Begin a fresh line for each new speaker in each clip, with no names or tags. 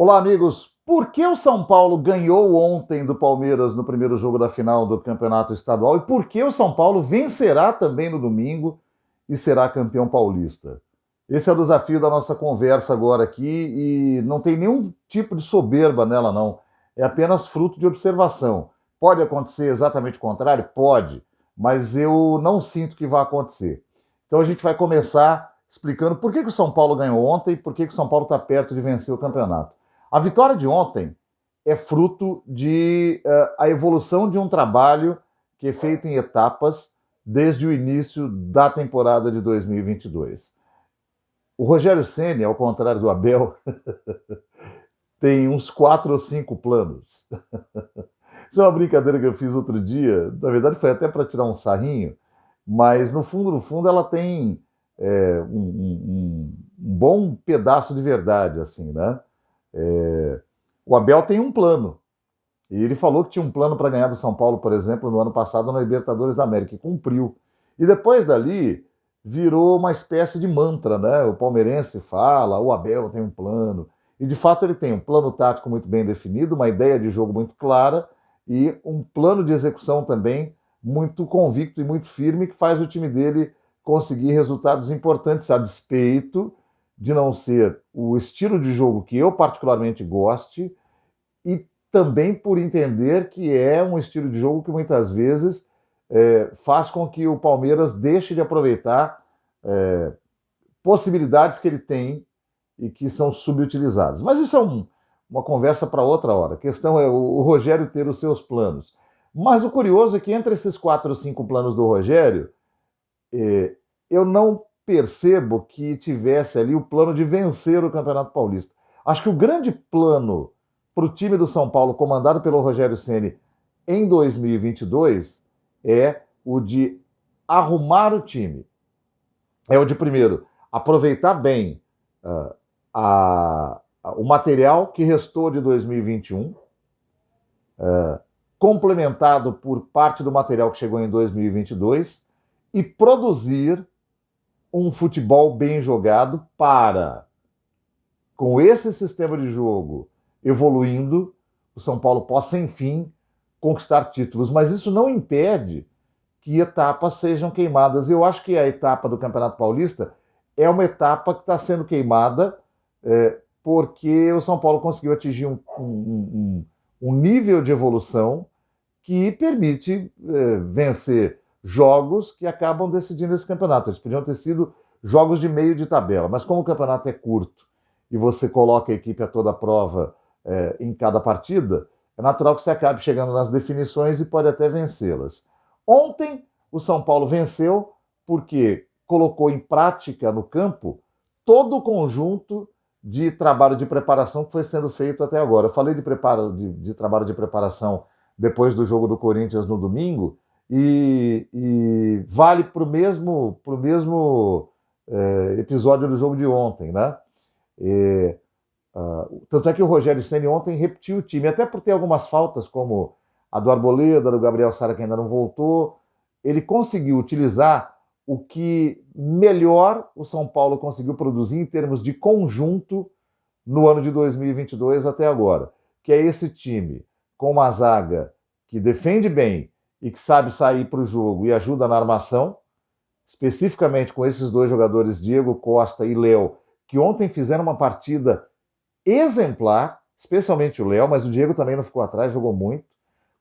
Olá, amigos. Por que o São Paulo ganhou ontem do Palmeiras no primeiro jogo da final do Campeonato Estadual e por que o São Paulo vencerá também no domingo e será campeão paulista? Esse é o desafio da nossa conversa agora aqui e não tem nenhum tipo de soberba nela, não. É apenas fruto de observação. Pode acontecer exatamente o contrário? Pode, mas eu não sinto que vai acontecer. Então a gente vai começar explicando por que o São Paulo ganhou ontem e por que o São Paulo está perto de vencer o campeonato. A vitória de ontem é fruto de a evolução de um trabalho que é feito em etapas desde o início da temporada de 2022. O Rogério Ceni, ao contrário do Abel, tem uns 4 ou 5 planos. Isso é uma brincadeira que eu fiz outro dia, na verdade foi até para tirar um sarrinho, mas no fundo ela tem um bom pedaço de verdade, assim, né? O Abel tem um plano. E ele falou que tinha um plano para ganhar do São Paulo, por exemplo, no ano passado na Libertadores da América, e cumpriu. E depois dali, virou uma espécie de mantra, né? O palmeirense fala, o Abel tem um plano. E de fato ele tem um plano tático muito bem definido, uma ideia de jogo muito clara e um plano de execução também muito convicto e muito firme que faz o time dele conseguir resultados importantes a despeito de não ser o estilo de jogo que eu particularmente goste e também por entender que é um estilo de jogo que muitas vezes faz com que o Palmeiras deixe de aproveitar possibilidades que ele tem e que são subutilizadas. Mas isso é uma conversa para outra hora. A questão é o Rogério ter os seus planos. Mas o curioso é que entre esses 4 ou 5 planos do Rogério, eu não percebo que tivesse ali o plano de vencer o Campeonato Paulista. Acho que o grande plano para o time do São Paulo, comandado pelo Rogério Ceni em 2022, é o de arrumar o time. É o de, primeiro, aproveitar bem o material que restou de 2021, complementado por parte do material que chegou em 2022, e produzir um futebol bem jogado para, com esse sistema de jogo evoluindo, o São Paulo possa, enfim, conquistar títulos. Mas isso não impede que etapas sejam queimadas. Eu acho que a etapa do Campeonato Paulista é uma etapa que está sendo queimada porque o São Paulo conseguiu atingir um nível de evolução que permite vencer jogos que acabam decidindo esse campeonato. Eles podiam ter sido jogos de meio de tabela, mas como o campeonato é curto e você coloca a equipe a toda prova em cada partida, é natural que você acabe chegando nas definições e pode até vencê-las. Ontem, o São Paulo venceu porque colocou em prática no campo todo o conjunto de trabalho de preparação que foi sendo feito até agora. Eu falei de trabalho de preparação depois do jogo do Corinthians no domingo, e vale para o mesmo episódio do jogo de ontem, né? Tanto é que o Rogério Ceni ontem repetiu o time, até por ter algumas faltas, como a do Arboleda, do Gabriel Sara, que ainda não voltou. Ele conseguiu utilizar o que melhor o São Paulo conseguiu produzir em termos de conjunto no ano de 2022 até agora, que é esse time com uma zaga que defende bem e que sabe sair para o jogo e ajuda na armação, especificamente com esses 2 jogadores, Diego Costa e Léo, que ontem fizeram uma partida exemplar, especialmente o Léo, mas o Diego também não ficou atrás, jogou muito.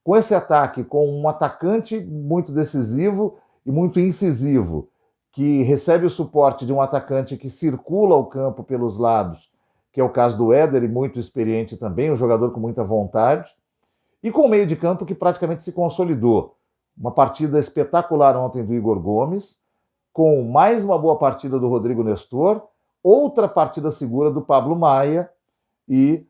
Com esse ataque, com um atacante muito decisivo e muito incisivo, que recebe o suporte de um atacante que circula o campo pelos lados, que é o caso do Éder, e muito experiente também, um jogador com muita vontade, e com o meio de campo que praticamente se consolidou. Uma partida espetacular ontem do Igor Gomes, com mais uma boa partida do Rodrigo Nestor, outra partida segura do Pablo Maia, e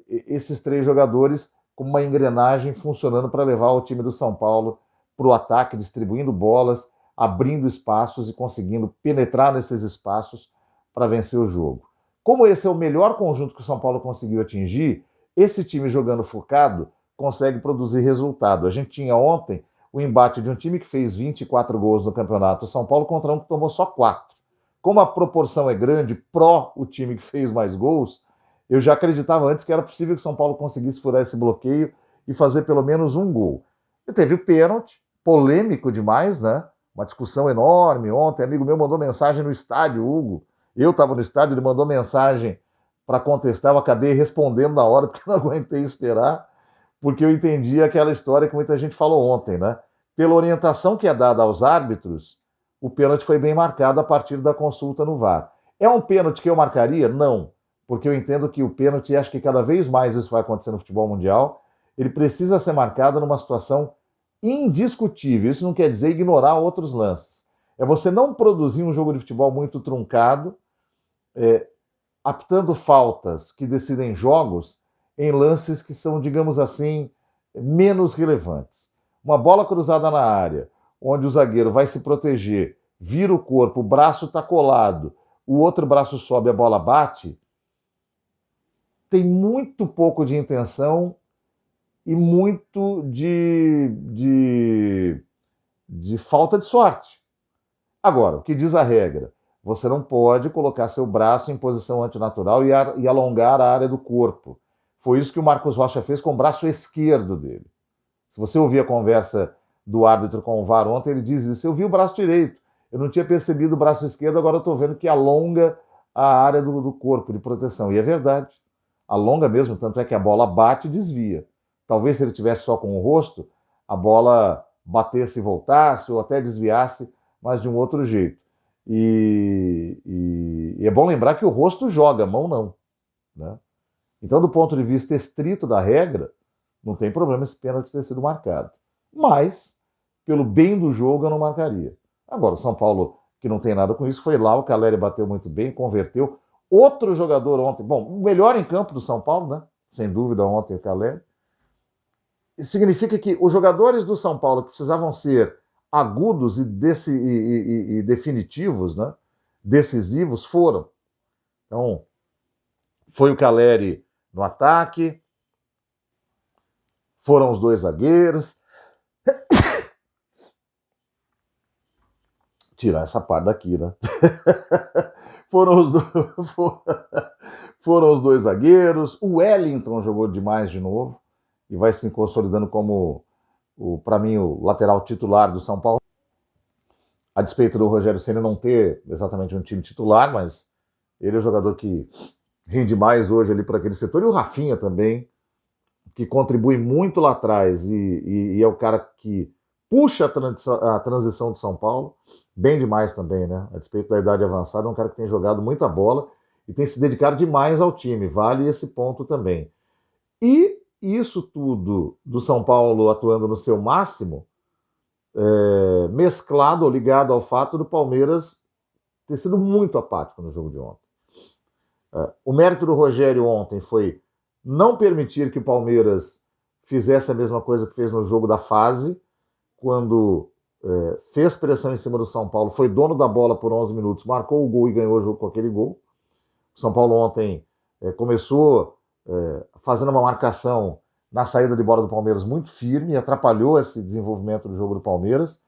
esses 3 jogadores com uma engrenagem funcionando para levar o time do São Paulo para o ataque, distribuindo bolas, abrindo espaços e conseguindo penetrar nesses espaços para vencer o jogo. Como esse é o melhor conjunto que o São Paulo conseguiu atingir, esse time jogando focado consegue produzir resultado. A gente tinha ontem o embate de um time que fez 24 gols no campeonato, o São Paulo, contra um que tomou só 4. Como a proporção é grande pró o time que fez mais gols, Eu já acreditava antes que era possível que São Paulo conseguisse furar esse bloqueio e fazer pelo menos um gol. E teve o pênalti, polêmico demais, né? Uma discussão enorme ontem. Amigo meu mandou mensagem no estádio, Hugo. Eu estava no estádio, ele mandou mensagem para contestar, eu acabei respondendo na hora, porque não aguentei esperar, porque eu entendi aquela história que muita gente falou ontem, né? Pela orientação que é dada aos árbitros, o pênalti foi bem marcado a partir da consulta no VAR. É um pênalti que eu marcaria? Não, porque eu entendo que o pênalti, e acho que cada vez mais isso vai acontecer no futebol mundial, ele precisa ser marcado numa situação indiscutível. Isso não quer dizer ignorar outros lances. É você não produzir um jogo de futebol muito truncado, aptando faltas que decidem jogos em lances que são, digamos assim, menos relevantes. Uma bola cruzada na área, onde o zagueiro vai se proteger, vira o corpo, o braço está colado, o outro braço sobe, a bola bate, tem muito pouco de intenção e muito de falta de sorte. Agora, o que diz a regra? Você não pode colocar seu braço em posição antinatural e alongar a área do corpo. Foi isso que o Marcos Rocha fez com o braço esquerdo dele. Se você ouvir a conversa do árbitro com o VAR ontem, ele diz isso. Eu vi o braço direito, eu não tinha percebido o braço esquerdo, agora eu estou vendo que alonga a área do corpo de proteção. E é verdade, alonga mesmo, tanto é que a bola bate e desvia. Talvez se ele tivesse só com o rosto, a bola batesse e voltasse, ou até desviasse, mas de um outro jeito. E é bom lembrar que o rosto joga, a mão não, né? Então, do ponto de vista estrito da regra, não tem problema esse pênalti ter sido marcado. Mas, pelo bem do jogo, eu não marcaria. Agora, o São Paulo, que não tem nada com isso, foi lá, o Caleri bateu muito bem, converteu. Outro jogador ontem, bom, o melhor em campo do São Paulo, né? Sem dúvida ontem o Caleri. Isso significa que os jogadores do São Paulo que precisavam ser agudos e definitivos, né? Decisivos, foram. Então, foi o Caleri no ataque, foram os dois zagueiros. Tirar essa parte daqui, né? foram os dois zagueiros. O Wellington jogou demais de novo e vai se consolidando como, para mim, o lateral titular do São Paulo. A despeito do Rogério Ceni não ter exatamente um time titular, mas ele é o jogador que rende mais hoje ali para aquele setor. E o Rafinha também, que contribui muito lá atrás e é o cara que puxa a transição de São Paulo, bem demais também, né? A despeito da idade avançada, é um cara que tem jogado muita bola e tem se dedicado demais ao time, vale esse ponto também. E isso tudo do São Paulo atuando no seu máximo, mesclado ou ligado ao fato do Palmeiras ter sido muito apático no jogo de ontem. O mérito do Rogério ontem foi não permitir que o Palmeiras fizesse a mesma coisa que fez no jogo da fase, quando fez pressão em cima do São Paulo, foi dono da bola por 11 minutos, marcou o gol e ganhou o jogo com aquele gol. O São Paulo ontem começou fazendo uma marcação na saída de bola do Palmeiras muito firme, atrapalhou esse desenvolvimento do jogo do Palmeiras,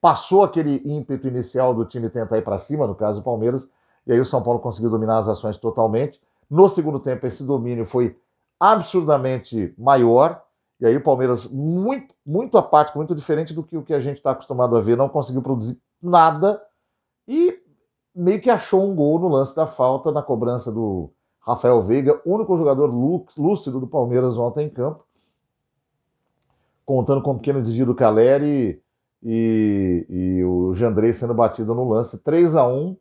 passou aquele ímpeto inicial do time tentar ir para cima, no caso do Palmeiras, e aí o São Paulo conseguiu dominar as ações totalmente. No segundo tempo, esse domínio foi absurdamente maior, e aí o Palmeiras, muito, muito apático, muito diferente do que o que a gente está acostumado a ver, não conseguiu produzir nada, e meio que achou um gol no lance da falta, na cobrança do Rafael Veiga, único jogador lúcido do Palmeiras ontem em campo, contando com um pequeno desvio do Caleri e o Jandrei sendo batido no lance. 3-1,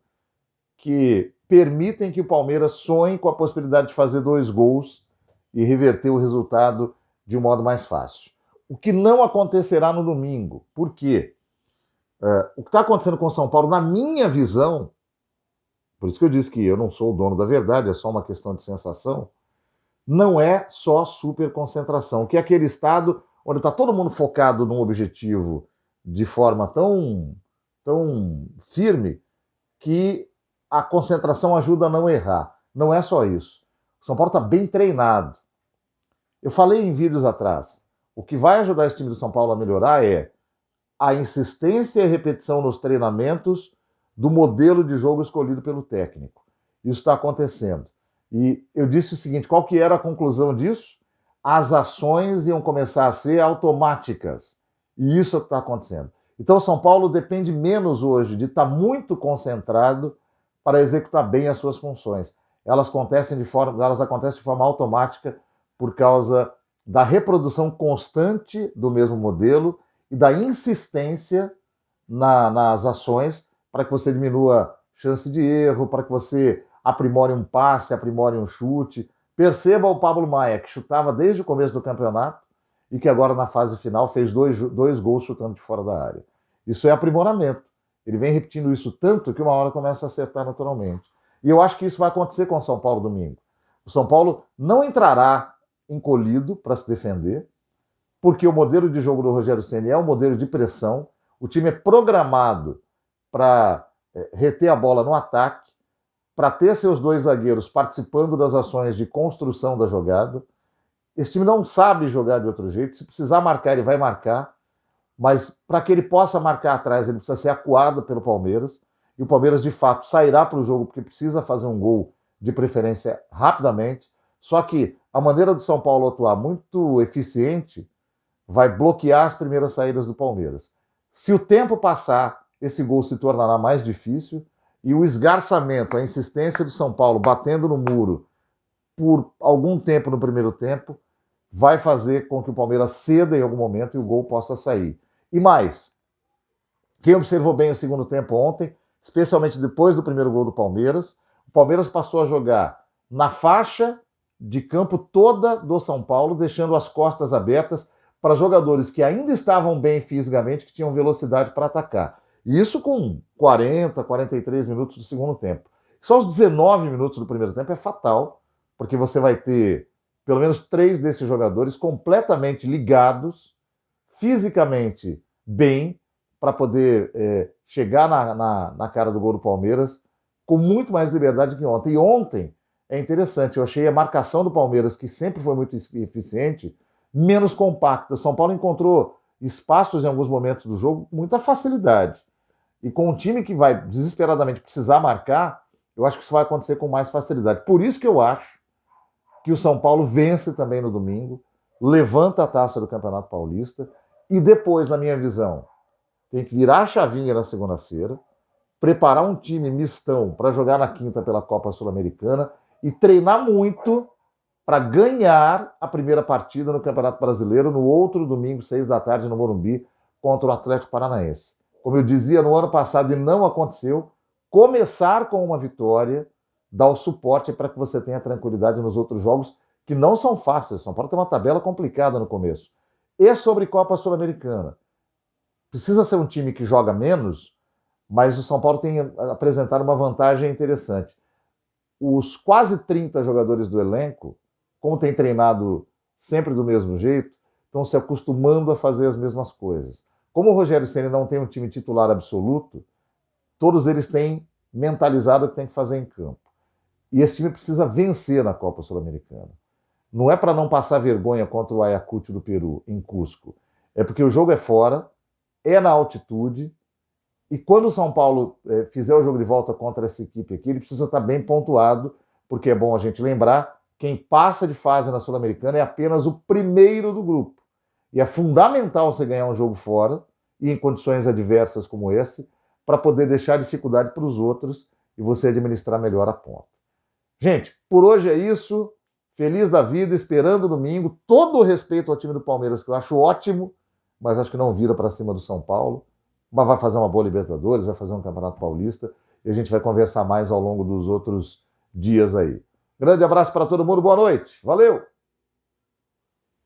que permitem que o Palmeiras sonhe com a possibilidade de fazer 2 gols e reverter o resultado de um modo mais fácil. O que não acontecerá no domingo. Por quê? O que está acontecendo com o São Paulo, na minha visão, por isso que eu disse que eu não sou o dono da verdade, é só uma questão de sensação, não é só super concentração, que é aquele estado onde está todo mundo focado num objetivo de forma tão firme que a concentração ajuda a não errar. Não é só isso. O São Paulo está bem treinado. Eu falei em vídeos atrás, o que vai ajudar esse time do São Paulo a melhorar é a insistência e repetição nos treinamentos do modelo de jogo escolhido pelo técnico. Isso está acontecendo. E eu disse o seguinte, qual que era a conclusão disso? As ações iam começar a ser automáticas. E isso é o que está acontecendo. Então, São Paulo depende menos hoje de estar muito concentrado para executar bem as suas funções. Elas acontecem de forma automática por causa da reprodução constante do mesmo modelo e da insistência nas ações para que você diminua chance de erro, para que você aprimore um passe, aprimore um chute. Perceba o Pablo Maia, que chutava desde o começo do campeonato e que agora na fase final fez dois gols chutando de fora da área. Isso é aprimoramento. Ele vem repetindo isso tanto que uma hora começa a acertar naturalmente. E eu acho que isso vai acontecer com o São Paulo domingo. O São Paulo não entrará encolhido para se defender, porque o modelo de jogo do Rogério Ceni é um modelo de pressão. O time é programado para reter a bola no ataque, para ter seus dois zagueiros participando das ações de construção da jogada. Esse time não sabe jogar de outro jeito. Se precisar marcar, ele vai marcar. Mas para que ele possa marcar atrás, ele precisa ser acuado pelo Palmeiras. E o Palmeiras, de fato, sairá para o jogo porque precisa fazer um gol, de preferência, rapidamente. Só que a maneira do São Paulo atuar muito eficiente vai bloquear as primeiras saídas do Palmeiras. Se o tempo passar, esse gol se tornará mais difícil e o esgarçamento, a insistência do São Paulo batendo no muro por algum tempo no primeiro tempo, vai fazer com que o Palmeiras ceda em algum momento e o gol possa sair. E mais, quem observou bem o segundo tempo ontem, especialmente depois do primeiro gol do Palmeiras, o Palmeiras passou a jogar na faixa de campo toda do São Paulo, deixando as costas abertas para jogadores que ainda estavam bem fisicamente, que tinham velocidade para atacar. E isso com 40, 43 minutos do segundo tempo. Só os 19 minutos do primeiro tempo é fatal, porque você vai ter pelo menos 3 desses jogadores completamente ligados, fisicamente bem, para poder chegar na cara do gol do Palmeiras com muito mais liberdade que ontem. E ontem, é interessante, eu achei a marcação do Palmeiras, que sempre foi muito eficiente, menos compacta. São Paulo encontrou espaços em alguns momentos do jogo com muita facilidade. E com um time que vai desesperadamente precisar marcar, eu acho que isso vai acontecer com mais facilidade. Por isso que eu acho que o São Paulo vence também no domingo, levanta a taça do Campeonato Paulista e depois, na minha visão, tem que virar a chavinha na segunda-feira, preparar um time mistão para jogar na quinta pela Copa Sul-Americana e treinar muito para ganhar a primeira partida no Campeonato Brasileiro no outro domingo, 6 da tarde, no Morumbi, contra o Atlético Paranaense. Como eu dizia no ano passado e não aconteceu, começar com uma vitória dá o suporte para que você tenha tranquilidade nos outros jogos, que não são fáceis. São Paulo tem uma tabela complicada no começo. E sobre Copa Sul-Americana. Precisa ser um time que joga menos, mas o São Paulo tem apresentado uma vantagem interessante. Os quase 30 jogadores do elenco, como tem treinado sempre do mesmo jeito, estão se acostumando a fazer as mesmas coisas. Como o Rogério Ceni não tem um time titular absoluto, todos eles têm mentalizado o que tem que fazer em campo. E esse time precisa vencer na Copa Sul-Americana. Não é para não passar vergonha contra o Ayacucho do Peru, em Cusco. É porque o jogo é fora, é na altitude, e quando o São Paulo fizer o jogo de volta contra essa equipe aqui, ele precisa estar bem pontuado, porque é bom a gente lembrar, quem passa de fase na Sul-Americana é apenas o primeiro do grupo. E é fundamental você ganhar um jogo fora, e em condições adversas como esse, para poder deixar dificuldade para os outros e você administrar melhor a ponta. Gente, por hoje é isso. Feliz da vida, esperando domingo. Todo o respeito ao time do Palmeiras, que eu acho ótimo, mas acho que não vira para cima do São Paulo. Mas vai fazer uma boa Libertadores, vai fazer um Campeonato Paulista e a gente vai conversar mais ao longo dos outros dias aí. Grande abraço para todo mundo, boa noite. Valeu!